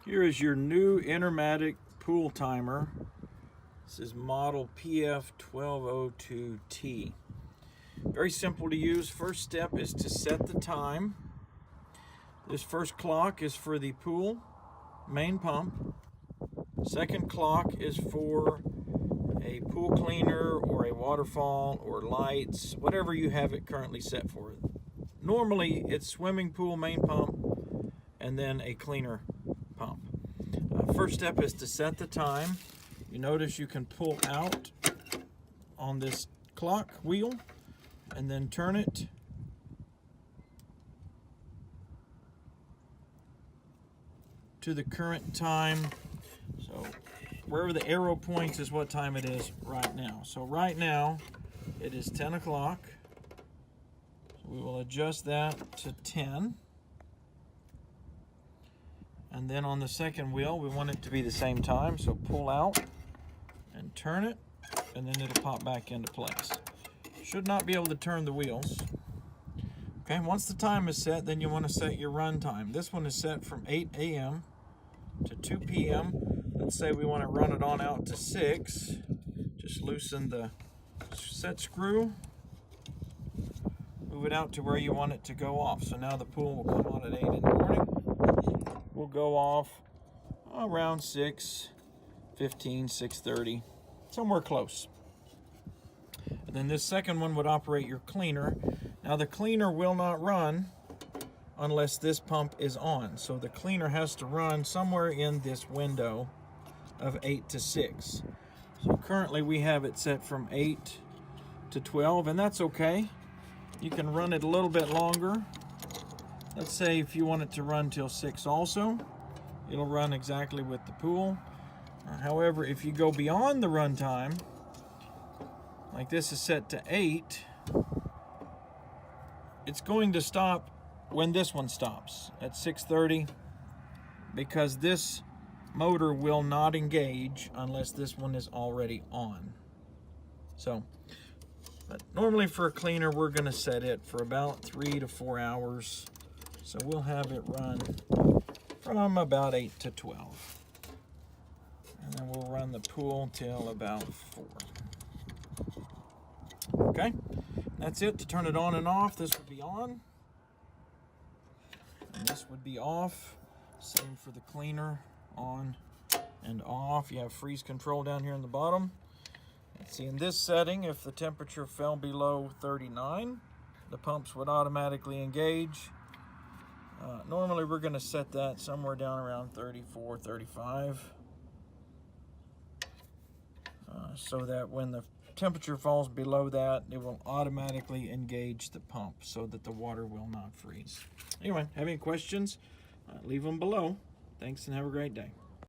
Here is your new Intermatic pool timer. This is model PF 1202T. Very simple to use. First step is to set the time. This first clock is for the pool main pump. Second clock is for a pool cleaner or a waterfall or lights, whatever you have it currently set for. Normally it's swimming pool main pump and then a cleaner pump. First step is to set the time. You notice you can pull out on this clock wheel and then turn it to the current time. So wherever the arrow points is what time it is right now. So right now it is 10 o'clock. So we will adjust that to 10. And then on the second wheel, we want it to be the same time. So pull out and turn it, and then it'll pop back into place. Should not be able to turn the wheels. Okay, once the time is set, then you want to set your run time. This one is set from 8 a.m. to 2 p.m. Let's say we want to run it on out to 6. Just loosen the set screw. Move it out to where you want it to go off. So now the pool will come on at 8 in the morning. Will go off around 6:15, 6:30, somewhere close. And then this second one would operate your cleaner. Now the cleaner will not run unless this pump is on. So the cleaner has to run somewhere in this window of 8 to 6. So currently we have it set from 8 to 12, and that's okay. You can run it a little bit longer. Let's say if you want it to run till 6 also, it'll run exactly with the pool. However, if you go beyond the run time, like this is set to 8, it's going to stop when this one stops at 6:30, because this motor will not engage unless this one is already on. So, but normally for a cleaner, we're going to set it for about 3 to 4 hours. So we'll have it run from about 8 to 12. And then we'll run the pool till about 4. Okay, that's it. To turn it on and off, this would be on. And this would be off. Same for the cleaner, on and off. You have freeze control down here in the bottom. Let's see, in this setting, if the temperature fell below 39, the pumps would automatically engage. Normally we're going to set that somewhere down around 34, 35, so that when the temperature falls below that, it will automatically engage the pump so that the water will not freeze. Anyway, have any questions? Leave them below. Thanks and have a great day.